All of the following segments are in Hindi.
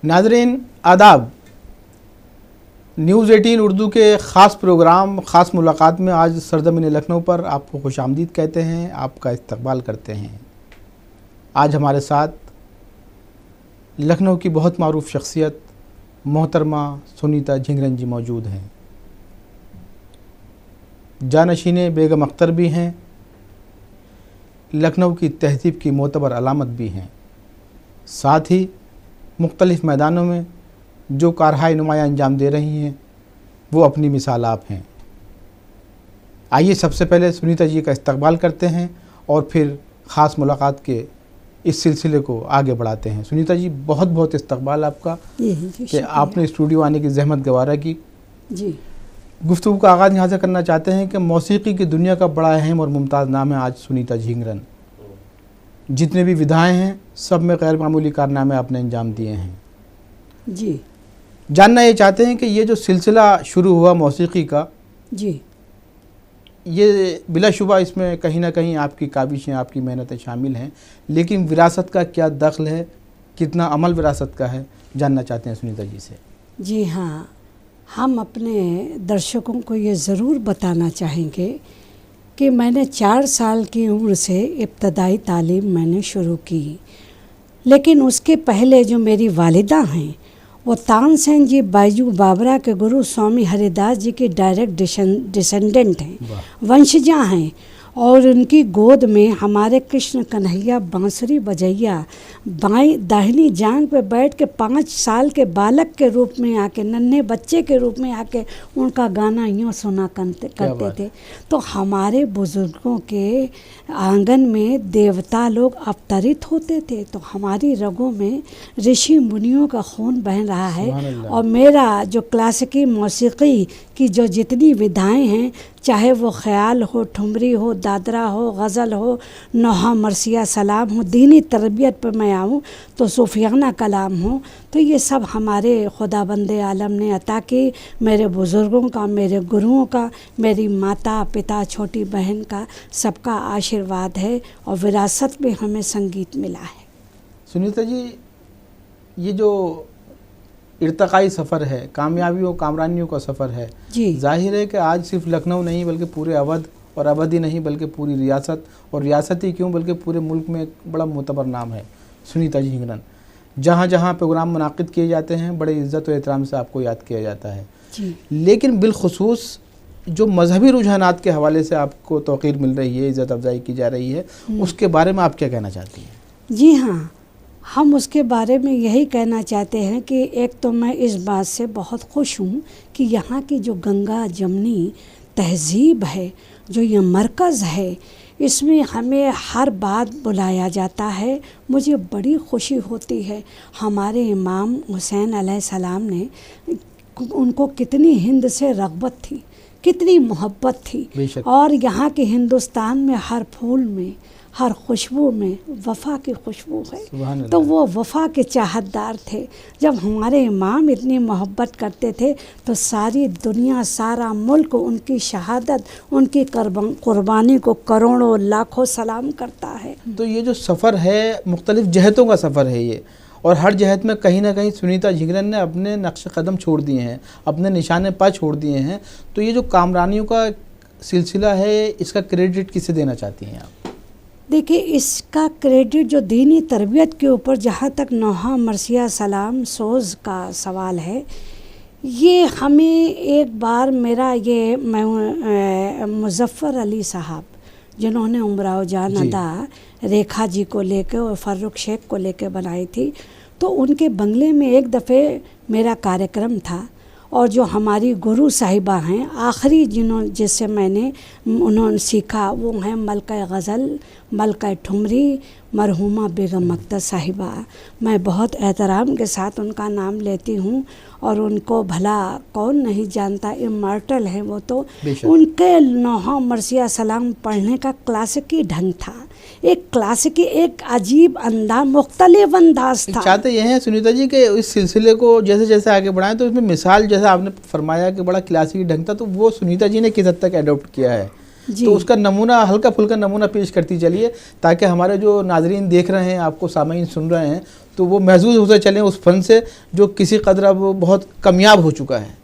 नाज़रीन आदाब। न्यूज़ 18 उर्दू के ख़ास प्रोग्राम ख़ास मुलाकात में आज सरज़मीन लखनऊ पर आपको खुशामदीद कहते हैं, आपका इस्तकबाल करते हैं। आज हमारे साथ लखनऊ की बहुत मारूफ शख्सियत मोहतरमा सुनीता झिंगरन जी मौजूद हैं। जानशीने बेगम अख्तर भी हैं, लखनऊ की तहज़ीब की मोतबर अलामत भी हैं। साथ ही मुख्तलिफ़ मैदानों में जो कारहाय नुमाया अंजाम दे रही हैं वो अपनी मिसाल आप हैं। आइए सबसे पहले सुनीता जी का इस्तकबाल करते हैं और फिर ख़ास मुलाकात के इस सिलसिले को आगे बढ़ाते हैं। सुनीता जी, बहुत बहुत इस्तकबाल आपका कि आपने स्टूडियो आने की जहमत गवारा की। जी, गुफ्तगू का आगाज़ यहाँ से करना चाहते हैं कि मौसीकी की दुनिया का बड़ा अहम और मुमताज़ नाम है आज सुनीता झिंगरन। जितने भी विधाएँ हैं सब में गैर मामूली कारनामे आपने अंजाम दिए हैं। जी, जानना ये चाहते हैं कि ये जो सिलसिला शुरू हुआ मौसीकी का, जी, ये बिलाशुबा इसमें कहीं ना कहीं आपकी काबिशें, आपकी मेहनतें शामिल हैं, लेकिन विरासत का क्या दखल है, कितना अमल विरासत का है, जानना चाहते हैं सुनीता जी से। जी हाँ, हम अपने दर्शकों को ये ज़रूर बताना चाहेंगे कि मैंने 4 साल की उम्र से इब्तदाई तालीम मैंने शुरू की, लेकिन उसके पहले जो मेरी वालिदा हैं वो तानसेन जी बायजू बाबरा के गुरु स्वामी हरिदास जी की डायरेक्ट डिसेंडेंट हैं, वंशजा हैं। और उनकी गोद में हमारे कृष्ण कन्हैया बांसुरी बजैया बाएं दाहिनी जांग पे बैठ के 5 साल के बालक के रूप में आके, नन्हे बच्चे के रूप में आके उनका गाना यूँ सुना करते थे। तो हमारे बुज़ुर्गों के आंगन में देवता लोग अवतरित होते थे, तो हमारी रगों में ऋषि मुनियों का खून बह रहा है। और मेरा जो क्लासिकी मौसीकी की जो जितनी विधाएं हैं, चाहे वो ख्याल हो, ठुमरी हो, दादरा हो, गज़ल हो, नौहा मरसिया सलाम हो, दीनी तरबियत पर मैं आऊँ तो सूफियाना कलाम हो, तो ये सब हमारे खुदाबंद आलम ने अता की। मेरे बुज़ुर्गों का, मेरे गुरुओं का, मेरी माता पिता, छोटी बहन का, सबका आशीर्वाद है और विरासत में हमें संगीत मिला है। सुनीता जी, ये जो इर्तकाई सफ़र है, कामयाबियों कामरानियों का सफ़र है, जाहिर है कि आज सिर्फ लखनऊ नहीं बल्कि पूरे अवध, और अवध ही नहीं बल्कि पूरी रियासत, और रियासत ही क्यों बल्कि पूरे मुल्क में एक बड़ा मोतबर नाम है सुनीता झिंगरन। जहाँ जहाँ प्रोग्राम मुनाकिद किए जाते हैं बड़े इज़्ज़त और एहतराम से आपको याद किया जाता है। लेकिन बिलखुसूस जो मजहबी रुझानात के हवाले से आपको तौक़ीर मिल रही है, इज़्ज़त अफजाई की जा रही है, उसके बारे में आप क्या कहना चाहती हैं? जी हाँ, हम उसके बारे में यही कहना चाहते हैं कि एक तो मैं इस बात से बहुत खुश हूँ कि यहाँ की जो गंगा जमनी तहज़ीब है, जो ये मरकज़ है, इसमें हमें हर बात बुलाया जाता है। मुझे बड़ी खुशी होती है। हमारे इमाम हुसैन अलैहिस्सलाम ने, उनको कितनी हिंद से रग़बत थी, कितनी मोहब्बत थी, और यहाँ के हिंदुस्तान में हर फूल में, हर खुशबू में वफ़ा की खुशबू है। तो वो वफ़ा के चाहतदार थे। जब हमारे इमाम इतनी मोहब्बत करते थे तो सारी दुनिया, सारा मुल्क उनकी शहादत, उनकी कुर्बानी को करोड़ों लाखों सलाम करता है। तो ये जो सफ़र है, मुख्तलिफ़ जहतों का सफ़र है ये, और हर जहत में कहीं ना कहीं सुनीता झिंगरन ने अपने नक्श कदम छोड़ दिए हैं, अपने निशाने पा छोड़ दिए हैं। तो ये जो कामरानियों का सिलसिला है, इसका क्रेडिट किसे देना चाहती हैं आप? देखिए, इसका क्रेडिट जो दीनी तरबियत के ऊपर, जहाँ तक नौहा मरसिया सलाम सोज़ का सवाल है, ये हमें एक बार मेरा ये मैं मुज़फ़्फ़र अली साहब, जिन्होंने उमराव जान अदा रेखा जी को लेकर और फ़र्रुख शेख को लेकर बनाई थी, तो उनके बंगले में एक दफ़े मेरा कार्यक्रम था। और जो हमारी गुरु साहिबा हैं, आखिरी जिससे मैंने उन्होंने सीखा वो हैं मलका गज़ल, मलका ठुमरी, मरहुमा बेगम अख्तर साहिबा। मैं बहुत एहतराम के साथ उनका नाम लेती हूँ, और उनको भला कौन नहीं जानता, इमॉर्टल हैं वो तो। उनके नौहा मरसिया सलाम पढ़ने का क्लासिकी ढंग था, एक क्लासिकी, एक अजीब अंदाज, मुख्तलिफ अंदाज था। चाहते ये हैं सुनीता जी कि इस सिलसिले को जैसे जैसे आगे बढ़ाएं, तो इसमें मिसाल जैसा आपने फरमाया कि बड़ा क्लासिकी ढंग था, तो वो सुनीता जी ने किस हद तक एडॉप्ट किया है? तो उसका नमूना, हल्का फुल्का नमूना पेश करती चलिए, ताकि हमारे जो नाजरीन देख रहे हैं, आपको सामईन सुन रहे हैं, तो वो महसूस होते चलें उस फन से जो किसी कदर अब बहुत कामयाब हो चुका है।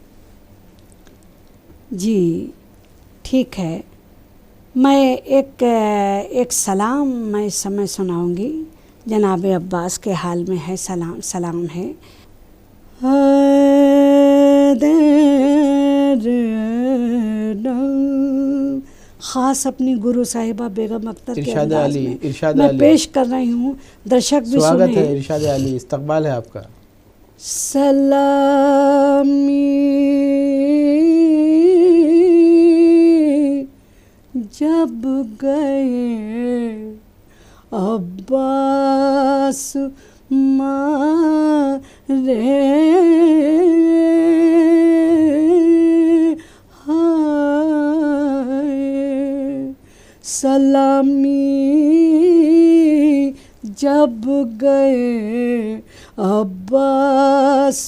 जी ठीक है, मैं एक सलाम मैं इस समय सुनाऊंगी। जनाब अब्बास के हाल में है, सलाम है। ख़ास अपनी गुरु साहिबा बेगम अख्तर के अंदाज में मैं पेश कर रही हूँ, दर्शक भी स्वागत सुने। है इरशाद अली, इस्तकबाल है आपका। सलामी जब गए अब्बास मारे हाय, सलामी जब गए अब्बास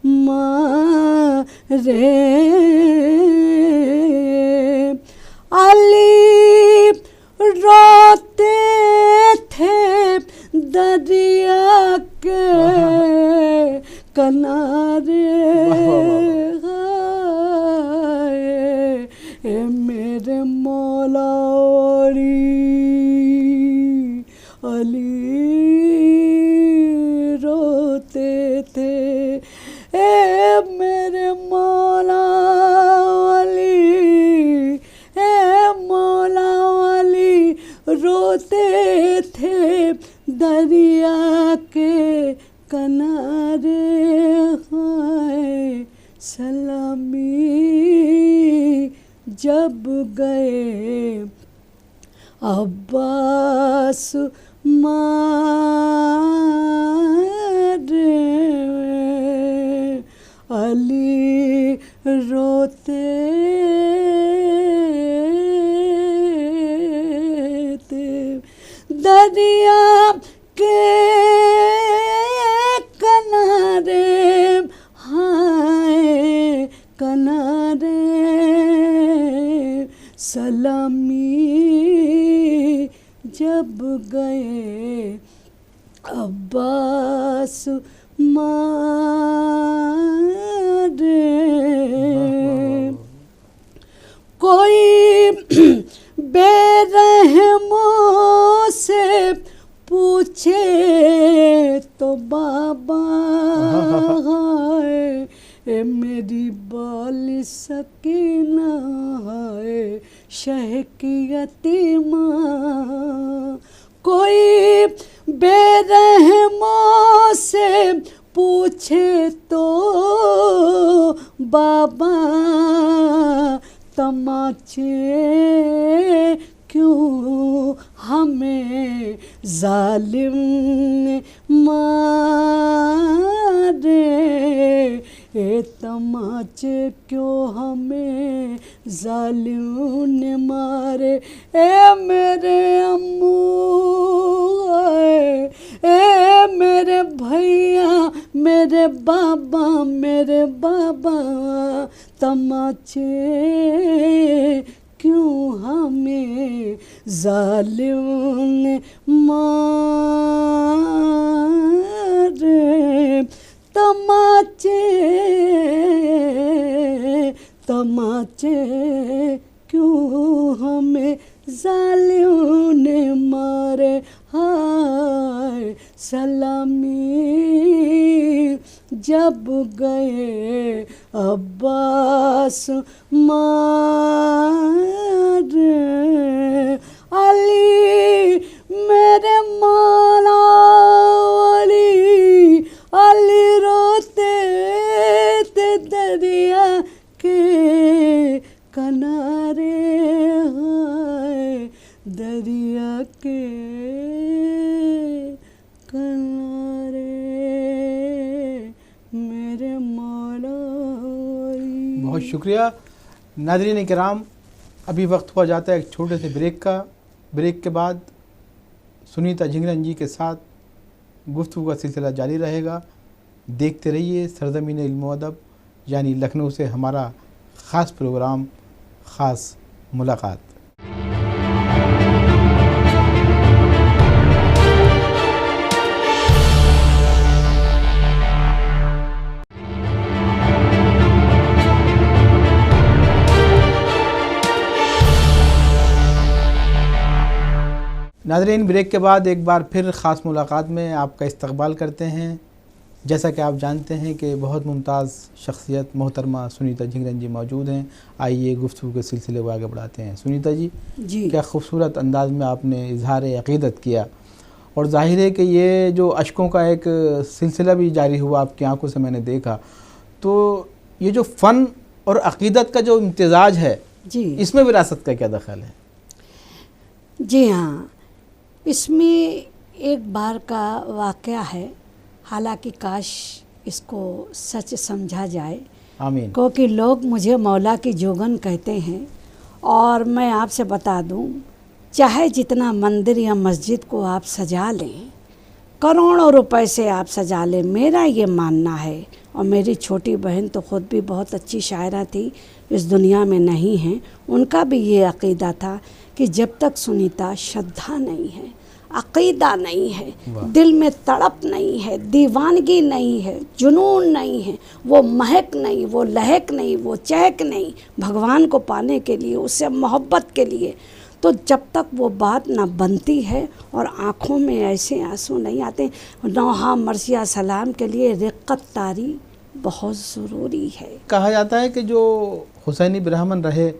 मारे, अली रोते थे दरिया के किनारे, ए मेरे मौला अली रोते थे, ए मेरे मौला रोते थे दरिया के किनारे, हाय सलामी जब गए अब्बास मारे, अली रोते दरिया के किनारे, हाय किनारे, सलामी जब गए अब्बास मारे। कोई बेरहमों से पूछे तो बाबा, ए मेरी बाली सकीना है शह की यतीमा, कोई बेरहमों से पूछे तो बाबा, तमाचे क्यों हमें जालिम मारे, ए तमाचे क्यों हमें जालिम ने मारे, ए मेरे अम्मू, ए मेरे भैया, मेरे बाबा, तमाचे क्यों हमें जालिम ने मारे, तमाचे क्यों हमें जालिम ने मारे, हाय सलामी जब गए अब्बास मारे, अली मेरे मौला अली रोते थे दरिया के किनारे, हाय दरिया के किनारे, मेरे मौला। बहुत शुक्रिया नाज़रीन किराम। अभी वक्त हुआ जाता है एक छोटे से ब्रेक का। ब्रेक के बाद सुनीता झिंगरन जी के साथ गुफ्तगू का सिलसिला जारी रहेगा। देखते रहिए सरज़मीन इल्म व अदब, यानी लखनऊ से हमारा ख़ास प्रोग्राम ख़ास मुलाकात। नाज़रीन, ब्रेक के बाद एक बार फिर ख़ास मुलाकात में आपका इस्तकबाल करते हैं। जैसा कि आप जानते हैं कि बहुत मुमताज़ शख्सियत मोहतरमा सुनीता झिंगरन जी मौजूद हैं। आइए गुफ्तगू के सिलसिले को आगे बढ़ाते हैं। सुनीता जी, क्या खूबसूरत अंदाज में आपने इजहार अक़ीदत किया, और ज़ाहिर है कि ये जो अशकों का एक सिलसिला भी जारी हुआ आपकी आंखों से मैंने देखा, तो ये जो फ़न और अक़ीदत का जो इम्तिज़ाज है जी, इसमें विरासत का क्या दखल है? जी हाँ, इसमें एक बार का वाक़या है, हालांकि काश इसको सच समझा जाए। आमीन। क्योंकि लोग मुझे मौला की जोगन कहते हैं, और मैं आपसे बता दूं, चाहे जितना मंदिर या मस्जिद को आप सजा लें, करोड़ों रुपए से आप सजा लें, मेरा ये मानना है, और मेरी छोटी बहन तो ख़ुद भी बहुत अच्छी शायरा थी, इस दुनिया में नहीं है, उनका भी ये अक़ीदा था कि जब तक सुनीता श्रद्धा नहीं है, अक़ीदा नहीं है, दिल में तड़प नहीं है, दीवानगी नहीं है, जुनून नहीं है, वो महक नहीं, वो लहक नहीं, वो चहक नहीं भगवान को पाने के लिए, उससे मोहब्बत के लिए, तो जब तक वो बात ना बनती है और आँखों में ऐसे आंसू नहीं आते, नौहा मर्सिया सलाम के लिए रिक़्क़त तारी बहुत ज़रूरी है। कहा जाता है कि जो हुसैनी ब्राह्मण रहे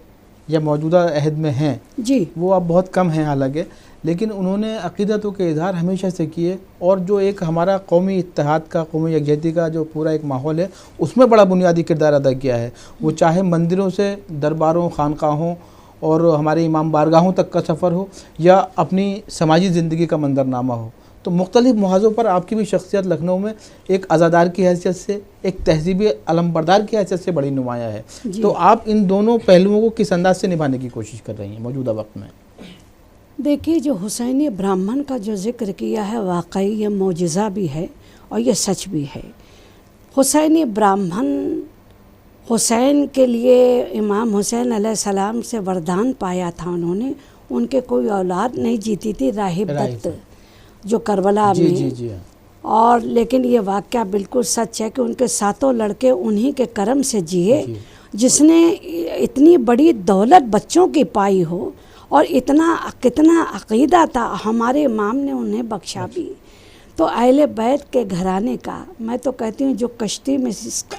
या मौजूदा अहद में हैं जी, वो अब बहुत कम हैं हालांकि, लेकिन उन्होंने अक़ीदतों के इज़हार हमेशा से किए, और जो एक हमारा कौमी इत्तेहाद का, कौमी यकजहती का जो पूरा एक माहौल है, उसमें बड़ा बुनियादी किरदार अदा किया है। वो चाहे मंदिरों से दरबारों, खानकाहों और हमारे इमाम बारगाहों तक का सफ़र हो, या अपनी समाजी ज़िंदगी का मंजरनामा हो, तो मुख्तलिफ़ मुहाज़ों पर आपकी भी शख्सियत लखनऊ में एक अज़ादार की हैसियत से, एक तहज़ीबी अलमबरदार की हैसियत से बड़ी नुमाया है। तो आप इन दोनों पहलुओं को किस अंदाज से निभाने की कोशिश कर रही हैं मौजूदा वक्त में? देखिए, जो हुसैनी ब्राह्मण का जो ज़िक्र किया है, वाकई ये मौजिज़ा भी है और ये सच भी है। हुसैनी ब्राह्मण हुसैन के लिए इमाम हुसैन अलैहिस्सलाम से वरदान पाया था उन्होंने, उनके कोई औलाद नहीं जीती थी, राहिब दत्त जो करबला में जी। और लेकिन ये वाक़या बिल्कुल सच है कि उनके 7 लड़के उन्हीं के करम से जिए, जिसने इतनी बड़ी दौलत बच्चों की पाई हो, और कितना अक़ीदा था, हमारे इमाम ने उन्हें बख्शा भी। तो अहले बैत के घराने का, मैं तो कहती हूँ, जो कश्ती में,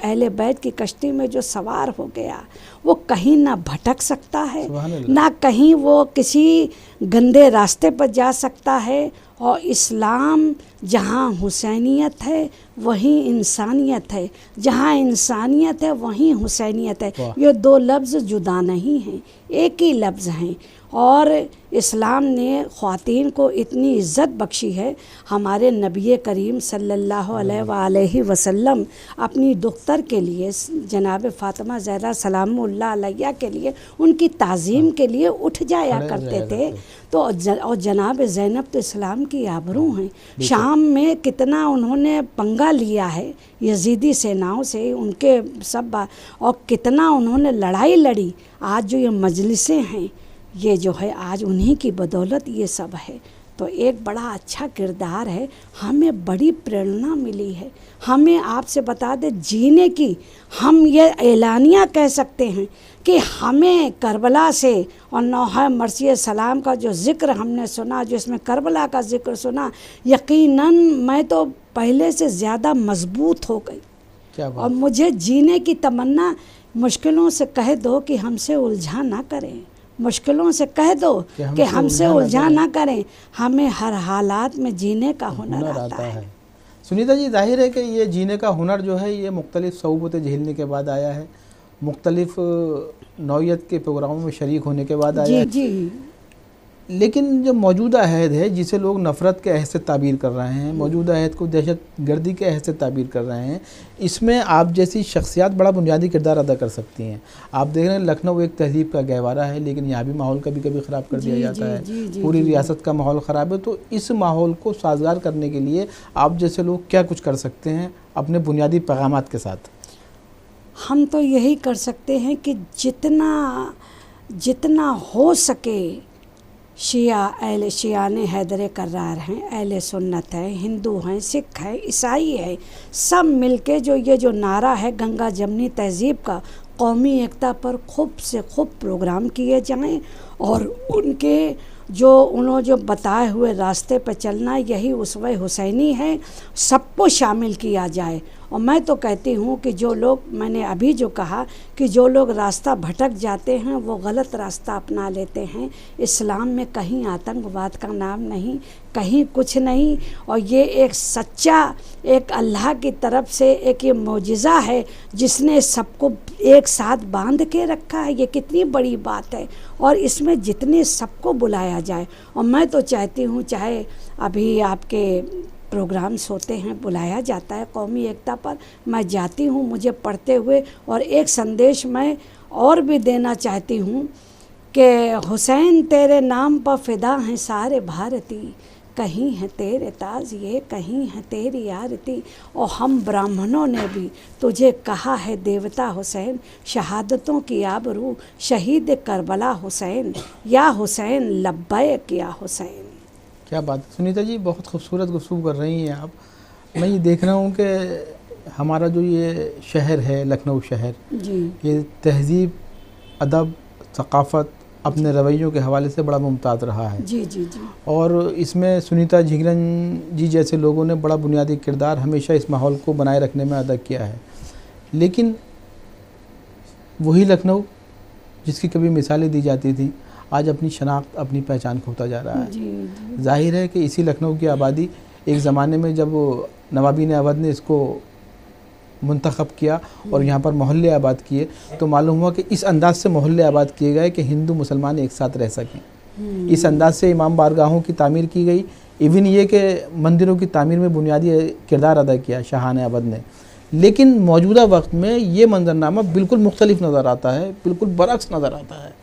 अहले बैत की कश्ती में जो सवार हो गया, वो कहीं ना भटक सकता है, ना कहीं वो किसी गंदे रास्ते पर जा सकता है। और इस्लाम जहाँ हुसैनियत है वहीं इंसानियत है, जहाँ इंसानियत है वहीं हुसैनियत है। ये 2 लफ्ज़ जुदा नहीं हैं, एक ही लफ्ज़ हैं। और इस्लाम ने ख़वातीन को इतनी इज़्ज़त बख्शी है। हमारे नबी करीम सल्लल्लाहु अलैहि वसल्लम अपनी दुख्तर के लिए, जनाब फ़ातिमा ज़हरा सलामुल्लाह अलैहा के लिए, उनकी ताज़ीम के लिए उठ जाया करते थे। तो और जनाब ज़ैनब तो इस्लाम की आबरू हैं। शाम में कितना उन्होंने पंगा लिया है यजीदी सेनाओं से, उनके सब, और कितना उन्होंने लड़ाई लड़ी। आज जो ये मजलिसें हैं, ये जो है आज उन्हीं की बदौलत ये सब है। तो एक बड़ा अच्छा किरदार है, हमें बड़ी प्रेरणा मिली है। हमें आपसे बता दें जीने की, हम ये एलानिया कह सकते हैं कि हमें करबला से और नौहा मर्सिया सलाम का जो ज़िक्र हमने सुना, जिसमें करबला का ज़िक्र सुना, यकीनन मैं तो पहले से ज़्यादा मजबूत हो गई। और मुझे जीने की तमन्ना, मुश्किलों से कह दो कि हमसे उलझा ना करें, मुश्किलों से कह दो कि हमसे उलझा ना करें, हमें हर हालात में जीने का हुनर आता है। सुनीता जी, जाहिर है कि ये जीने का हुनर जो है ये मुख्तलिफ़ सऊबतें झेलने के बाद आया है, मुख्तलिफ़ नौइयत के प्रोग्रामों में शरीक होने के बाद आया है। जी। लेकिन जो मौजूदा अहद है, जिसे लोग नफ़रत के अहद से ताबीर कर रहे हैं, मौजूदा अहद को दहशत गर्दी के अहद से ताबीर कर रहे हैं, इसमें आप जैसी शख्सियात बड़ा बुनियादी किरदार अदा कर सकती हैं। आप देख रहे हैं लखनऊ एक तहजीब का गहवारा है, लेकिन यहाँ भी माहौल कभी कभी ख़राब कर दिया जाता है। पूरी रियासत का माहौल ख़राब है। तो इस माहौल को साजगार करने के लिए आप जैसे लोग क्या कुछ कर सकते हैं अपने बुनियादी पैगामात के साथ? हम तो यही कर सकते हैं कि जितना हो सके शियाने हैदर करार हैं, अहले सुन्नत हैं, हिंदू हैं, सिख हैं, ईसाई हैं, सब मिलके जो नारा है गंगा जमनी तहज़ीब का, कौमी एकता पर खूब से खूब प्रोग्राम किए जाएं, और उनके जो उन्होंने जो बताए हुए रास्ते पर चलना, यही उसवे हुसैनी है, सबको शामिल किया जाए। और मैं तो कहती हूँ कि जो लोग, मैंने अभी जो कहा कि जो लोग रास्ता भटक जाते हैं वो गलत रास्ता अपना लेते हैं। इस्लाम में कहीं आतंकवाद का नाम नहीं, कहीं कुछ नहीं। और ये एक सच्चा, एक अल्लाह की तरफ से एक ये मौजिज़ा है जिसने सबको एक साथ बांध के रखा है। ये कितनी बड़ी बात है। और इसमें जितने सबको बुलाया जाए। और मैं तो चाहती हूँ, चाहे अभी आपके प्रोग्राम्स होते हैं, बुलाया जाता है कौमी एकता पर, मैं जाती हूँ, मुझे पढ़ते हुए और एक संदेश मैं और भी देना चाहती हूँ कि हुसैन तेरे नाम पर फ़िदा हैं सारे भारती, कहीं है तेरे ताज ये, कहीं है तेरी आरती। और हम ब्राह्मणों ने भी तुझे कहा है देवता हुसैन, शहादतों की आबरू शहीद करबला हुसैन, या हुसैन लब्बैक या हुसैन। क्या बात है सुनीता जी, बहुत खूबसूरत गुफ्तगू कर रही हैं आप। मैं ये देख रहा हूँ कि हमारा जो ये शहर है लखनऊ शहर जी, ये तहज़ीब, अदब, सकाफ़त, अपने रवैयों के हवाले से बड़ा मुमताज़ रहा है। जी जी जी। और इसमें सुनीता झिंगरन जी जैसे लोगों ने बड़ा बुनियादी किरदार हमेशा इस माहौल को बनाए रखने में अदा किया है। लेकिन वही लखनऊ जिसकी कभी मिसालें दी जाती थी, आज अपनी शनाख्त, अपनी पहचान खोता जा रहा है। जी, जी। जाहिर है कि इसी लखनऊ की आबादी एक ज़माने में जब नवाबीन अवध ने इसको मुंतखब किया और यहाँ पर मोहल्ले आबाद किए, तो मालूम हुआ कि इस अंदाज से मोहल्ले आबाद किए गए कि हिंदू मुसलमान एक साथ रह सकें। इस अंदाज से इमाम बारगाहों की तामीर की गई। इवन ये कि मंदिरों की तामीर में बुनियादी किरदार अदा किया शाहान अवध ने। लेकिन मौजूदा वक्त में ये मंजरनामा बिल्कुल मुख्तलिफ नज़र आता है, बिल्कुल बरअक्स नज़र आता है।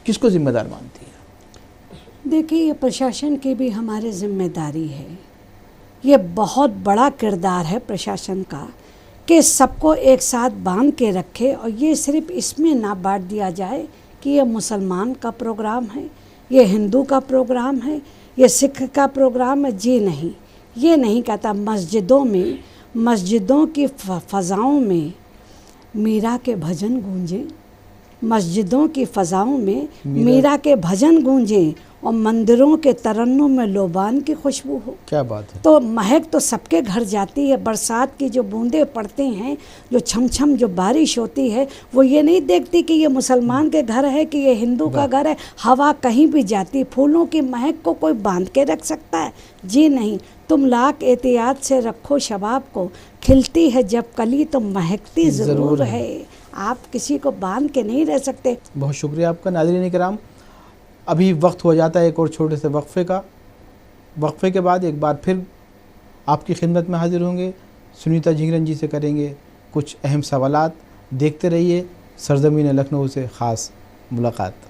किसको ज़िम्मेदार मानती है? देखिए, ये प्रशासन की भी हमारी जिम्मेदारी है। ये बहुत बड़ा किरदार है प्रशासन का कि सबको एक साथ बांध के रखे। और ये सिर्फ इसमें ना बांट दिया जाए कि ये मुसलमान का प्रोग्राम है, ये हिंदू का प्रोग्राम है, ये सिख का प्रोग्राम है। जी नहीं, ये नहीं कहता। मस्जिदों की फ़ज़ाओं में मीरा के भजन गूंजे, मस्जिदों की फ़ज़ाओं में मीरा के भजन गूंजें, और मंदिरों के तरन्नुम में लोबान की खुशबू हो। क्या बात है। तो महक तो सबके घर जाती है। बरसात की जो बूंदें पड़ती हैं, जो छमछम जो बारिश होती है, वो ये नहीं देखती कि ये मुसलमान के घर है कि ये हिंदू का घर है। हवा कहीं भी जाती, फूलों की महक को कोई बांध के रख सकता है? जी नहीं। तुम लाख एहतियात से रखो शबाब को, खिलती है जब कली तो महकती ज़रूर है। आप किसी को बांध के नहीं रह सकते। बहुत शुक्रिया आपका। नाज़रीन किराम, अभी वक्त हो जाता है एक और छोटे से वक्फ़े का। वक्फ़े के बाद एक बार फिर आपकी खिदमत में हाजिर होंगे। सुनीता झिंगरन जी से करेंगे कुछ अहम सवालात। देखते रहिए सरज़मीन लखनऊ से ख़ास मुलाकात।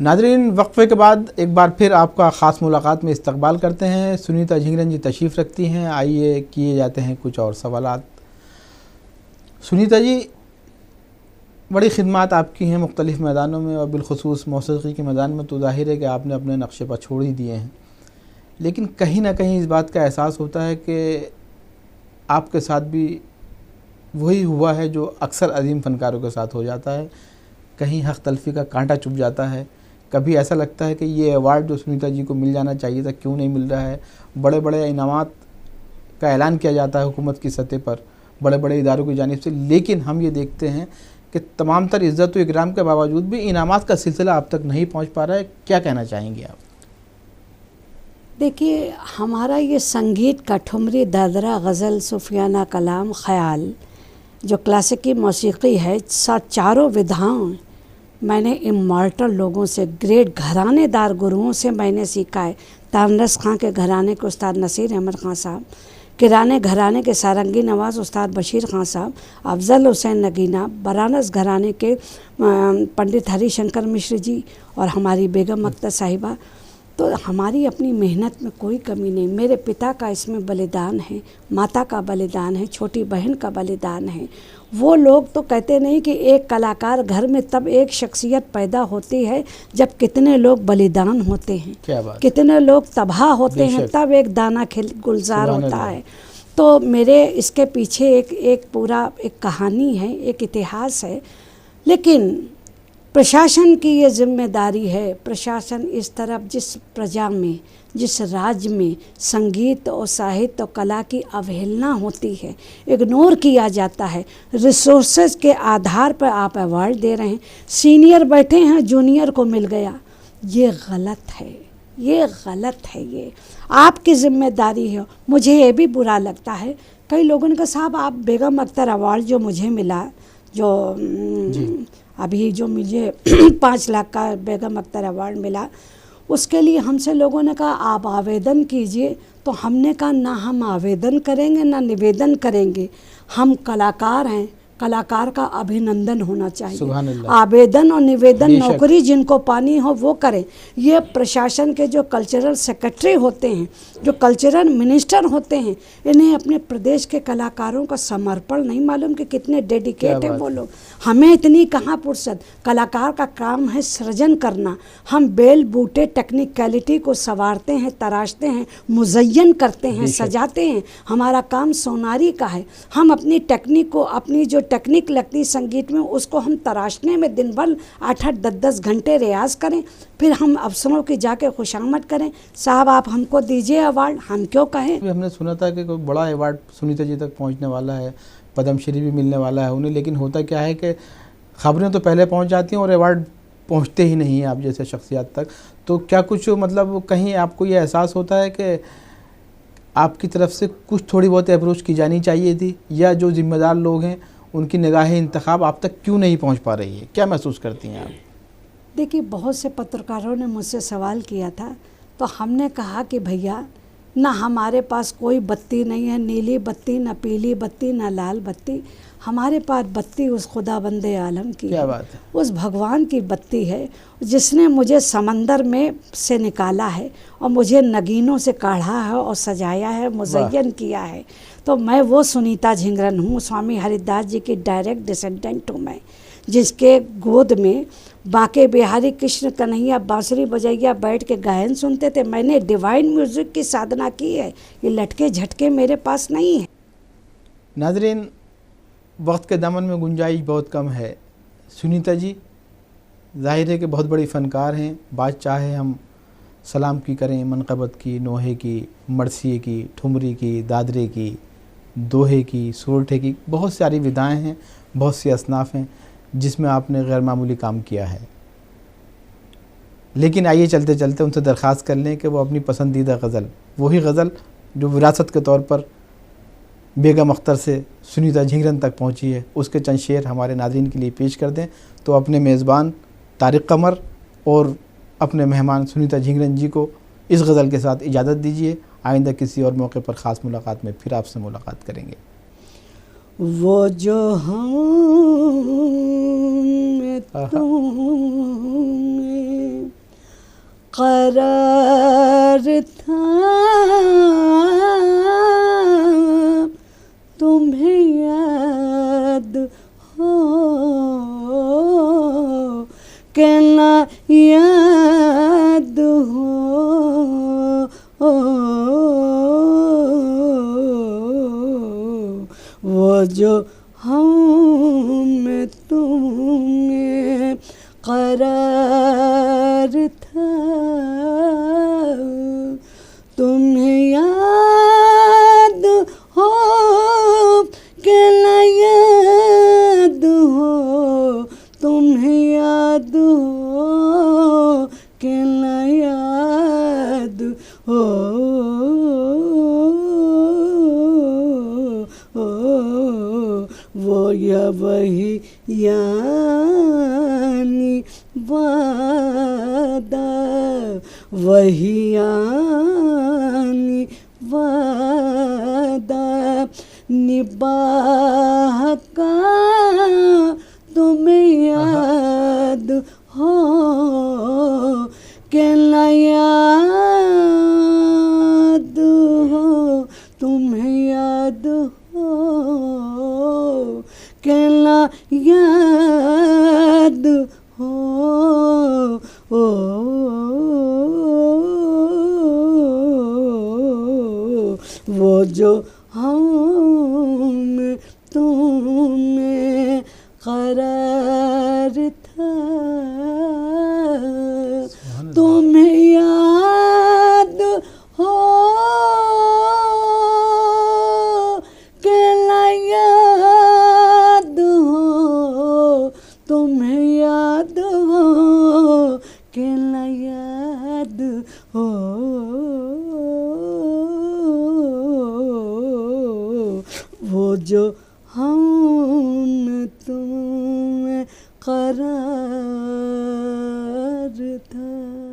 नाज़रीन, वक्फ़े के बाद एक बार फिर आपका ख़ास मुलाकात में इस्तकबाल करते हैं। सुनीता झिंगरन जी तशरीफ़ रखती हैं। आइए किए जाते हैं कुछ और सवालात। सुनीता जी, बड़ी खिदमात आपकी हैं मुख्तलिफ़ मैदानों में, और बिलखुसूस मौसीक़ी के मैदान में तो ज़ाहिर है कि आपने अपने नक्शे पर छोड़ ही दिए हैं। लेकिन कहीं ना कहीं इस बात का एहसास होता है कि आपके साथ भी वही हुआ है जो अक्सर अजीम फ़नकारों के साथ हो जाता है। कहीं हक़ तलफ़ी का कांटा चुभ जाता है। कभी ऐसा लगता है कि ये अवार्ड जो सुनीता जी को मिल जाना चाहिए था, क्यों नहीं मिल रहा है। बड़े बड़े इनामात का ऐलान किया जाता है हुकूमत की सतह पर, बड़े बड़े इदारों की जानिब से, लेकिन हम ये देखते हैं कि तमाम तर इज़्ज़त व इकराम के बावजूद भी इनामात का सिलसिला अब तक नहीं पहुँच पा रहा है। क्या कहना चाहेंगे आप? देखिए, हमारा ये संगीत का ठुमरी, दर्दरा, गज़ल, सूफियाना कलाम, ख़याल, जो क्लासिकी मौसीक़ी है, चारों विधाओं मैंने इमॉर्टल लोगों से, ग्रेट घरानेदार गुरुओं से मैंने सीखा है। तानरस खां के घराने के उस्ताद नसीर अहमद खां साहब, किराने घराने के सारंगी नवाज़ उस्ताद बशीर खां साहब, अफजल हुसैन नगीना, बरानस घराने के पंडित हरिशंकर मिश्र जी, और हमारी बेगम अख्तर साहिबा। तो हमारी अपनी मेहनत में कोई कमी नहीं। मेरे पिता का इसमें बलिदान है, माता का बलिदान है, छोटी बहन का बलिदान है। वो लोग तो कहते नहीं कि एक कलाकार घर में तब एक शख्सियत पैदा होती है जब कितने लोग बलिदान होते हैं, क्या बात, कितने लोग तबाह होते हैं, तब एक दाना खिल गुलजार होता है। तो मेरे इसके पीछे एक पूरा एक कहानी है, एक इतिहास है। लेकिन प्रशासन की ये जिम्मेदारी है, प्रशासन इस तरफ जिस प्रजा में, जिस राज्य में संगीत और साहित्य और कला की अवहेलना होती है, इग्नोर किया जाता है, रिसोर्सेज के आधार पर आप अवार्ड दे रहे हैं, सीनियर बैठे हैं जूनियर को मिल गया, ये गलत है, ये गलत है, ये आपकी जिम्मेदारी है। मुझे ये भी बुरा लगता है, कई लोगों ने कहा साहब आप बेगम अख्तर अवार्ड जो मुझे मिला, जो अभी जो मुझे 5 लाख का बेगम अख्तर अवार्ड मिला, उसके लिए हमसे लोगों ने कहा आप आवेदन कीजिए। तो हमने कहा ना हम आवेदन करेंगे ना निवेदन करेंगे, हम कलाकार हैं, कलाकार का अभिनंदन होना चाहिए। आवेदन और निवेदन नौकरी जिनको पानी हो वो करें। ये प्रशासन के जो कल्चरल सेक्रेटरी होते हैं, जो कल्चरल मिनिस्टर होते हैं, इन्हें अपने प्रदेश के कलाकारों का समर्पण नहीं मालूम कि कितने डेडिकेट हैं वो लोग। हमें इतनी कहाँ फुर्सत, कलाकार का काम है सृजन करना। हम बेल बूटे टेक्निकलिटी को संवारते हैं, तराशते हैं, मुज़य्यन करते हैं, सजाते हैं। हमारा काम सोनारी का है। हम अपनी टेक्निक को, अपनी जो टेक्निक लगती संगीत में, उसको हम तराशने में दिन भर 8-8, 10-10 घंटे रियाज करें, फिर हम अफसरों की जाके खुशामद करें, साहब आप हमको दीजिए अवार्ड, हम क्यों कहें। हमने सुना था कि कोई बड़ा अवार्ड सुनीता जी तक पहुंचने वाला है, पद्मश्री भी मिलने वाला है उन्हें, लेकिन होता क्या है कि खबरें तो पहले पहुंच जाती हैं और अवार्ड पहुंचते ही नहीं हैं आप जैसे शख्सियत तक। तो क्या कुछ मतलब कहीं आपको ये एहसास होता है कि आपकी तरफ से कुछ थोड़ी बहुत अप्रोच की जानी चाहिए थी, या जो जिम्मेदार लोग हैं उनकी निगाहें इंतखाब आप तक क्यों नहीं पहुंच पा रही है, क्या महसूस करती हैं आप? देखिए, बहुत से पत्रकारों ने मुझसे सवाल किया था, तो हमने कहा कि भैया ना हमारे पास कोई बत्ती नहीं है, नीली बत्ती, ना पीली बत्ती, ना लाल बत्ती। हमारे पास बत्ती उस खुदाबंदे आलम की क्या है, बात है, उस भगवान की बत्ती है जिसने मुझे समंदर में से निकाला है और मुझे नगीनों से काढ़ा है और सजाया है, मुज़य्यन किया है। तो मैं वो सुनीता झिंगरन हूँ, स्वामी हरिदास जी की डायरेक्ट डिसेंडेंट हूँ मैं, जिसके गोद में बाके बिहारी कृष्ण कन्हैया बांसुरी बजैया बैठ के गायन सुनते थे। मैंने डिवाइन म्यूज़िक की साधना की है, ये लटके झटके मेरे पास नहीं है। नाज़रीन, वक्त के दामन में गुंजाइश बहुत कम है। सुनीता जी ज़ाहिर है कि बहुत बड़ी फ़नकार हैं। बात चाहे हम सलाम की करें, मनक़बत की, नोहे की, मरसिए की, ठुमरी की, दादरे की, दोहे की, सोरठे की, बहुत सारी विधाएं हैं, बहुत सी असनाफ़ हैं जिसमें आपने गैर मामूली काम किया है। लेकिन आइए चलते चलते उनसे दरख्वास्त कर लें कि वो अपनी पसंदीदा गज़ल, वही गज़ल जो विरासत के तौर पर बेगम अख्तर से सुनीता झिंगरन तक पहुंची है, उसके चंद शेर हमारे नाज़रीन के लिए पेश कर दें। तो अपने मेज़बान तारिक कमर और अपने मेहमान सुनीता झिंगरन जी को इस गज़ल के साथ इजाज़त दीजिए। आइंदा किसी और मौके पर ख़ास मुलाकात में फिर आपसे मुलाकात करेंगे। वो जो हम तुम्हें करार था, तुम्हें याद हो कि ना याद हो, वो जो हम तुम्हें करार था, तुम्हें याद हो कि ना याद हो, तुम्हें याद हो कि ना याद हो, वो या वही यानी वादा, वही यानी वादा निबाह का, तुम्हें याद हो कि ना याद वो जो हम तुम्हें करार था, तुम्हें याद हो के ना याद हो, तुम्हें याद हो के ना याद हो, वो जो हम तुम्हें करार था।